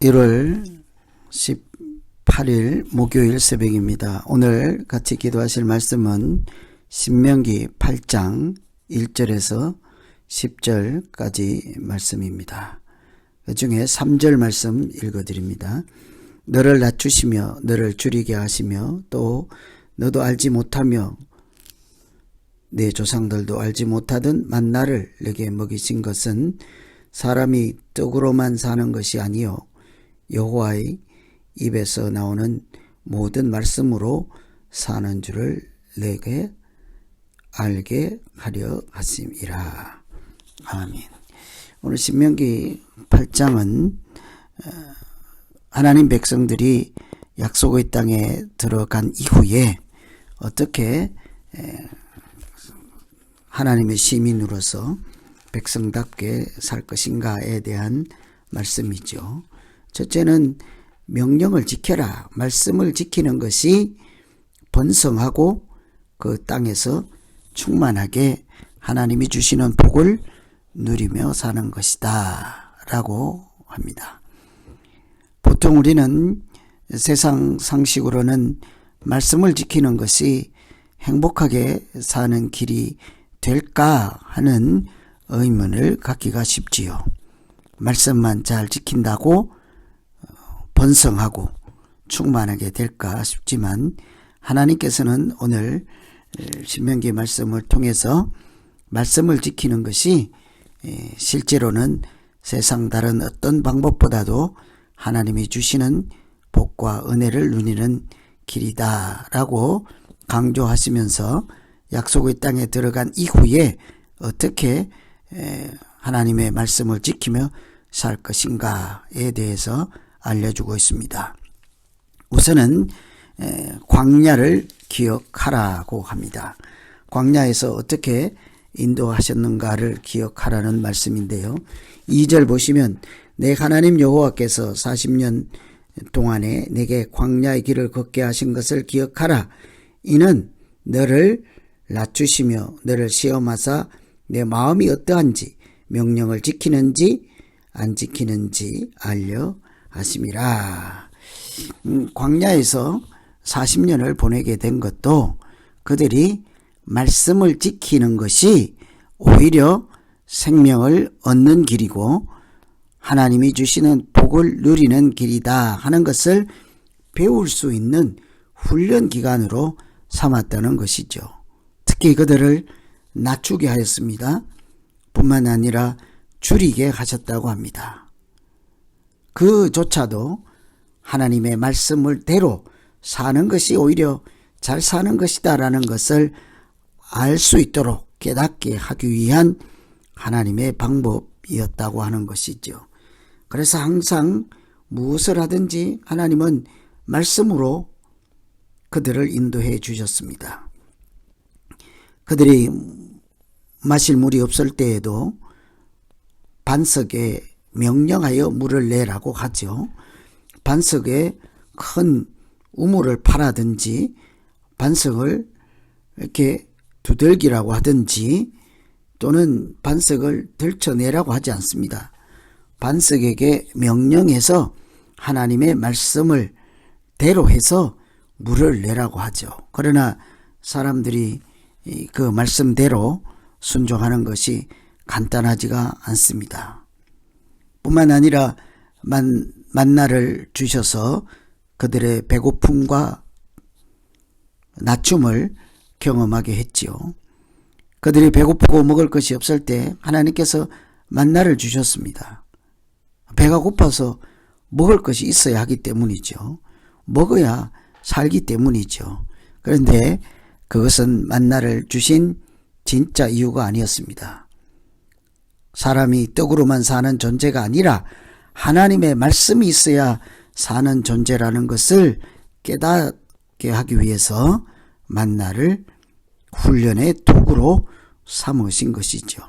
1월 18일 목요일 새벽입니다. 오늘 같이 기도하실 말씀은 신명기 8장 1절에서 10절까지 말씀입니다. 그 중에 3절 말씀 읽어드립니다. 너를 낮추시며 너를 줄이게 하시며 또 너도 알지 못하며 내 조상들도 알지 못하던 만나를 내게 먹이신 것은 사람이 떡으로만 사는 것이 아니요 여호와의 입에서 나오는 모든 말씀으로 사는 줄을 내게 알게 하려 하심이라. 아멘. 오늘 신명기 8장은 하나님 백성들이 약속의 땅에 들어간 이후에 어떻게 하나님의 시민으로서 백성답게 살 것인가에 대한 말씀이죠. 첫째는 명령을 지켜라. 말씀을 지키는 것이 번성하고 그 땅에서 충만하게 하나님이 주시는 복을 누리며 사는 것이다 라고 합니다. 보통 우리는 세상 상식으로는 말씀을 지키는 것이 행복하게 사는 길이 될까 하는 의문을 갖기가 쉽지요. 말씀만 잘 지킨다고 번성하고 충만하게 될까 싶지만 하나님께서는 오늘 신명기 말씀을 통해서 말씀을 지키는 것이 실제로는 세상 다른 어떤 방법보다도 하나님이 주시는 복과 은혜를 누리는 길이다 라고 강조하시면서 약속의 땅에 들어간 이후에 어떻게 하나님의 말씀을 지키며 살 것인가에 대해서 알려주고 있습니다. 우선은 광야를 기억하라고 합니다. 광야에서 어떻게 인도하셨는가를 기억하라는 말씀인데요. 2절 보시면 내 하나님 여호와께서 40년 동안에 내게 광야의 길을 걷게 하신 것을 기억하라. 이는 너를 낮추시며 너를 시험하사 내 마음이 어떠한지 명령을 지키는지 안 지키는지 알려 하심이라. 광야에서 40년을 보내게 된 것도 그들이 말씀을 지키는 것이 오히려 생명을 얻는 길이고 하나님이 주시는 복을 누리는 길이다 하는 것을 배울 수 있는 훈련 기간으로 삼았다는 것이죠. 특히 그들을 낮추게 하였습니다. 뿐만 아니라 줄이게 하셨다고 합니다. 그조차도 하나님의 말씀을 대로 사는 것이 오히려 잘 사는 것이다 라는 것을 알 수 있도록 깨닫게 하기 위한 하나님의 방법이었다고 하는 것이죠. 그래서 항상 무엇을 하든지 하나님은 말씀으로 그들을 인도해 주셨습니다. 그들이 마실 물이 없을 때에도 반석에 명령하여 물을 내라고 하죠. 반석에 큰 우물을 파라든지 반석을 이렇게 두들기라고 하든지 또는 반석을 들쳐내라고 하지 않습니다. 반석에게 명령해서 하나님의 말씀을 대로해서 물을 내라고 하죠. 그러나 사람들이 그 말씀대로 순종하는 것이 간단하지가 않습니다. 뿐만 아니라 만나를 주셔서 그들의 배고픔과 낮춤을 경험하게 했지요. 그들이 배고프고 먹을 것이 없을 때 하나님께서 만나를 주셨습니다. 배가 고파서 먹을 것이 있어야 하기 때문이죠. 먹어야 살기 때문이죠. 그런데 그것은 만나를 주신 진짜 이유가 아니었습니다. 사람이 떡으로만 사는 존재가 아니라 하나님의 말씀이 있어야 사는 존재라는 것을 깨닫게 하기 위해서 만나를 훈련의 도구로 삼으신 것이죠.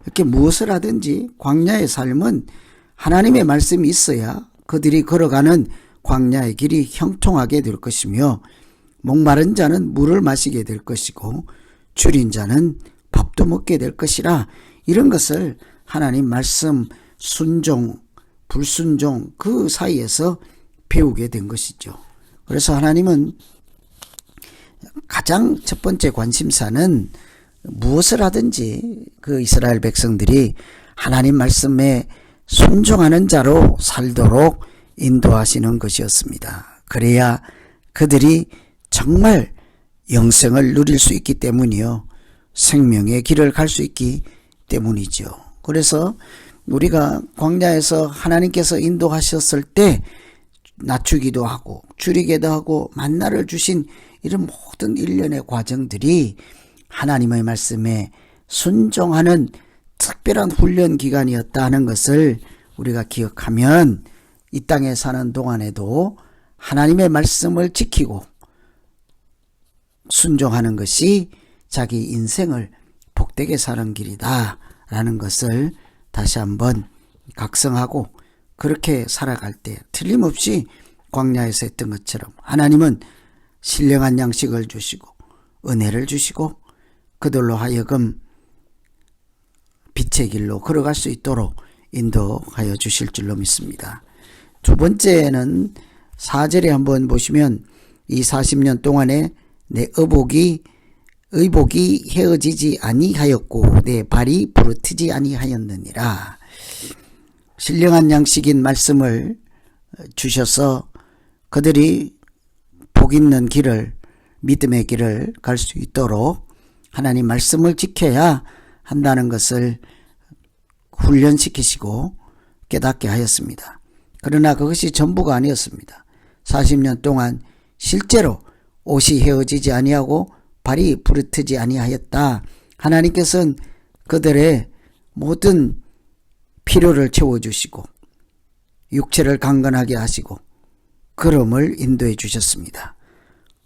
이렇게 무엇을 하든지 광야의 삶은 하나님의 말씀이 있어야 그들이 걸어가는 광야의 길이 형통하게 될 것이며 목마른 자는 물을 마시게 될 것이고 줄인 자는 밥도 먹게 될 것이라 이런 것을 하나님 말씀 순종 불순종 그 사이에서 배우게 된 것이죠. 그래서 하나님은 가장 첫 번째 관심사는 무엇을 하든지 그 이스라엘 백성들이 하나님 말씀에 순종하는 자로 살도록 인도하시는 것이었습니다. 그래야 그들이 정말 영생을 누릴 수 있기 때문이요. 생명의 길을 갈 수 있기 때문이죠. 그래서 우리가 광야에서 하나님께서 인도하셨을 때 낮추기도 하고 줄이기도 하고 만나를 주신 이런 모든 일련의 과정들이 하나님의 말씀에 순종하는 특별한 훈련 기간이었다는 것을 우리가 기억하면 이 땅에 사는 동안에도 하나님의 말씀을 지키고 순종하는 것이 자기 인생을 복되게 사는 길이다 라는 것을 다시 한번 각성하고 그렇게 살아갈 때 틀림없이 광야에서 했던 것처럼 하나님은 신령한 양식을 주시고 은혜를 주시고 그들로 하여금 빛의 길로 걸어갈 수 있도록 인도하여 주실 줄로 믿습니다. 두 번째는 4절에 한번 보시면 이 40년 동안에 내 의복이 헤어지지 아니하였고 내 발이 부르트지 아니하였느니라. 신령한 양식인 말씀을 주셔서 그들이 복 있는 길을 믿음의 길을 갈 수 있도록 하나님 말씀을 지켜야 한다는 것을 훈련시키시고 깨닫게 하였습니다. 그러나 그것이 전부가 아니었습니다. 40년 동안 실제로 옷이 헤어지지 아니하고 발이 부르트지 아니하였다. 하나님께서는 그들의 모든 필요를 채워주시고 육체를 강건하게 하시고 걸음을 인도해 주셨습니다.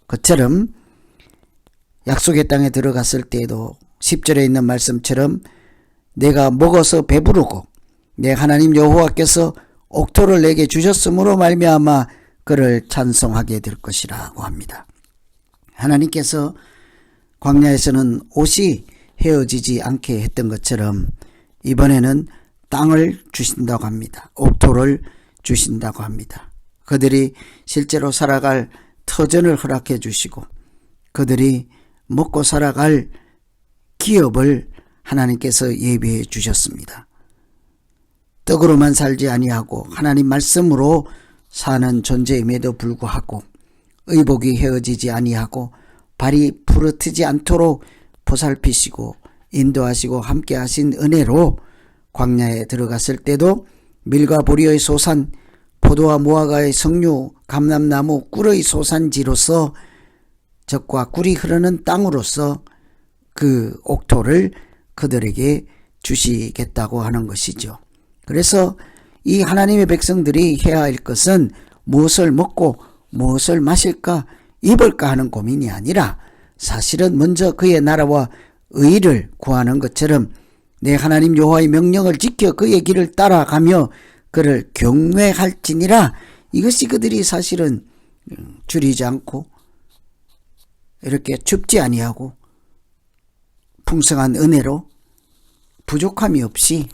그처럼 약속의 땅에 들어갔을 때에도 10절에 있는 말씀처럼 내가 먹어서 배부르고 내 하나님 여호와께서 옥토를 내게 주셨으므로 말미암아 그를 찬송하게 될 것이라고 합니다. 하나님께서 광야에서는 옷이 헤어지지 않게 했던 것처럼 이번에는 땅을 주신다고 합니다. 옥토를 주신다고 합니다. 그들이 실제로 살아갈 터전을 허락해 주시고 그들이 먹고 살아갈 기업을 하나님께서 예비해 주셨습니다. 떡으로만 살지 아니하고 하나님 말씀으로 사는 존재임에도 불구하고 의복이 헤어지지 아니하고 발이 부르트지 않도록 보살피시고 인도하시고 함께 하신 은혜로 광야에 들어갔을 때도 밀과 보리의 소산, 포도와 무화과의 석류, 감람나무, 꿀의 소산지로서 젖과 꿀이 흐르는 땅으로서 그 옥토를 그들에게 주시겠다고 하는 것이죠. 그래서 이 하나님의 백성들이 해야 할 것은 무엇을 먹고 무엇을 마실까 입을까 하는 고민이 아니라 사실은 먼저 그의 나라와 의를 구하는 것처럼 내 하나님 여호와의 명령을 지켜 그의 길을 따라가며 그를 경외할지니라. 이것이 그들이 사실은 줄이지 않고 이렇게 춥지 아니하고 풍성한 은혜로 부족함이 없이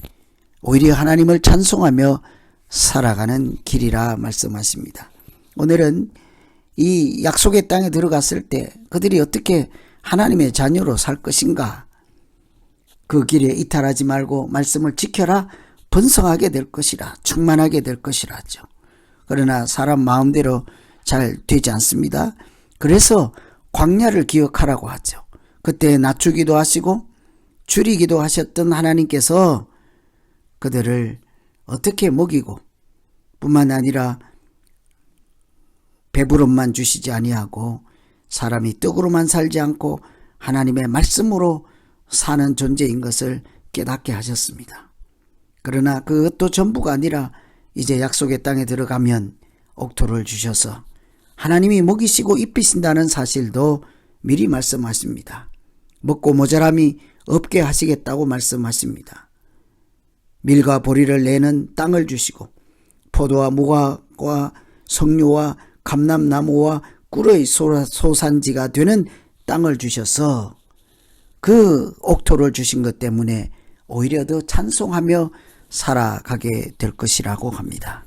오히려 하나님을 찬송하며 살아가는 길이라 말씀하십니다. 오늘은 이 약속의 땅에 들어갔을 때 그들이 어떻게 하나님의 자녀로 살 것인가, 그 길에 이탈하지 말고 말씀을 지켜라, 번성하게 될 것이라, 충만하게 될 것이라죠. 그러나 사람 마음대로 잘 되지 않습니다. 그래서 광야를 기억하라고 하죠. 그때 낮추기도 하시고 줄이기도 하셨던 하나님께서 그들을 어떻게 먹이고 뿐만 아니라 배부름만 주시지 아니하고 사람이 떡으로만 살지 않고 하나님의 말씀으로 사는 존재인 것을 깨닫게 하셨습니다. 그러나 그것도 전부가 아니라 이제 약속의 땅에 들어가면 옥토를 주셔서 하나님이 먹이시고 입히신다는 사실도 미리 말씀하십니다. 먹고 모자람이 없게 하시겠다고 말씀하십니다. 밀과 보리를 내는 땅을 주시고 포도와 무화과 석류와 감람나무와 꿀의 소산지가 되는 땅을 주셔서 그 옥토를 주신 것 때문에 오히려 더 찬송하며 살아가게 될 것이라고 합니다.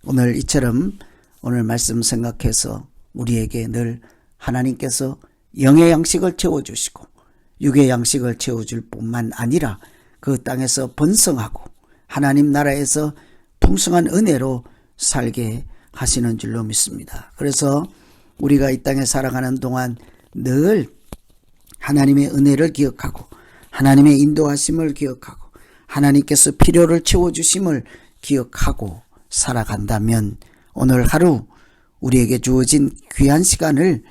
오늘 이처럼 오늘 말씀 생각해서 우리에게 늘 하나님께서 영의 양식을 채워주시고 육의 양식을 채워줄 뿐만 아니라 그 땅에서 번성하고 하나님 나라에서 풍성한 은혜로 살게 하시는 줄로 믿습니다. 그래서 우리가 이 땅에 살아가는 동안 늘 하나님의 은혜를 기억하고 하나님의 인도하심을 기억하고 하나님께서 필요를 채워주심을 기억하고 살아간다면 오늘 하루 우리에게 주어진 귀한 시간을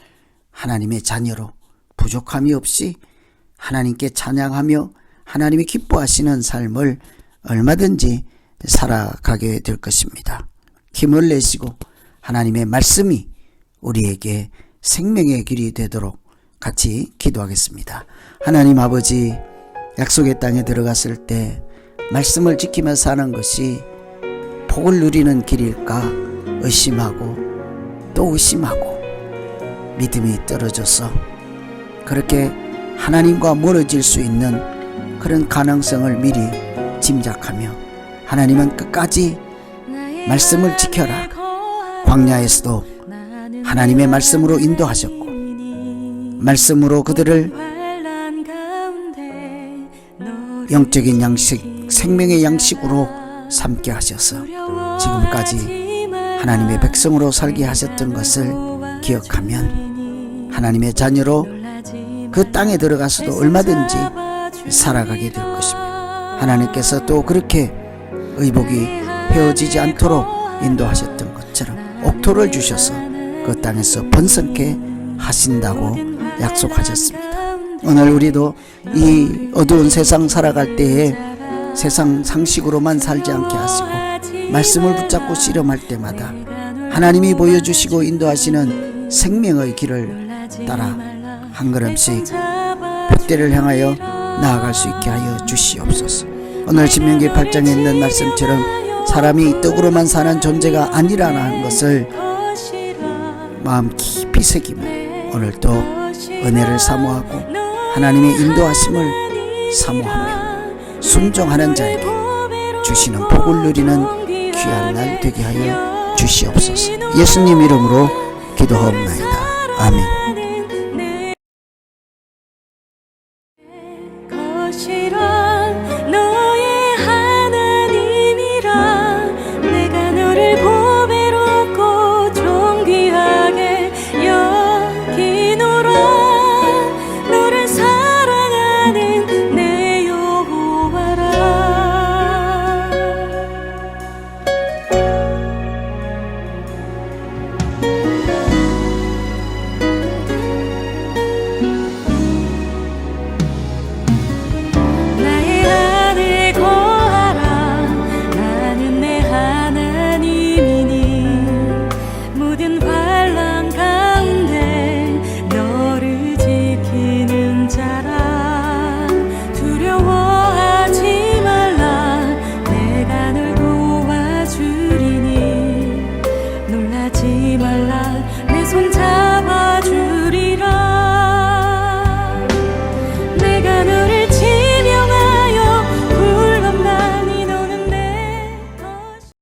하나님의 자녀로 부족함이 없이 하나님께 찬양하며 하나님이 기뻐하시는 삶을 얼마든지 살아가게 될 것입니다. 힘을 내시고 하나님의 말씀이 우리에게 생명의 길이 되도록 같이 기도하겠습니다. 하나님 아버지, 약속의 땅에 들어갔을 때 말씀을 지키며 사는 것이 복을 누리는 길일까 의심하고 또 의심하고 믿음이 떨어져서 그렇게 하나님과 멀어질 수 있는 그런 가능성을 미리 짐작하며 하나님은 끝까지 말씀을 지켜라. 광야에서도 하나님의 말씀으로 인도하셨고 말씀으로 그들을 영적인 양식, 생명의 양식으로 삼게 하셔서 지금까지 하나님의 백성으로 살게 하셨던 것을 기억하면 하나님의 자녀로 그 땅에 들어가서도 얼마든지 살아가게 될 것입니다. 하나님께서 또 그렇게 의복이 헤어지지 않도록 인도하셨던 것처럼 옥토를 주셔서 그 땅에서 번성케 하신다고 약속하셨습니다. 오늘 우리도 이 어두운 세상 살아갈 때에 세상 상식으로만 살지 않게 하시고 말씀을 붙잡고 씨름할 때마다 하나님이 보여주시고 인도하시는 생명의 길을 따라 한 걸음씩 둯대를 향하여 나아갈 수 있게 하여 주시옵소서. 오늘 신명기 8장에 있는 말씀처럼 사람이 떡으로만 사는 존재가 아니라는 것을 마음 깊이 새기며 오늘도 은혜를 사모하고 하나님의 인도하심을 사모하며 순종하는 자에게 주시는 복을 누리는 귀한 날 되게 하여 주시옵소서. 예수님 이름으로 기도하옵나이다. 아멘.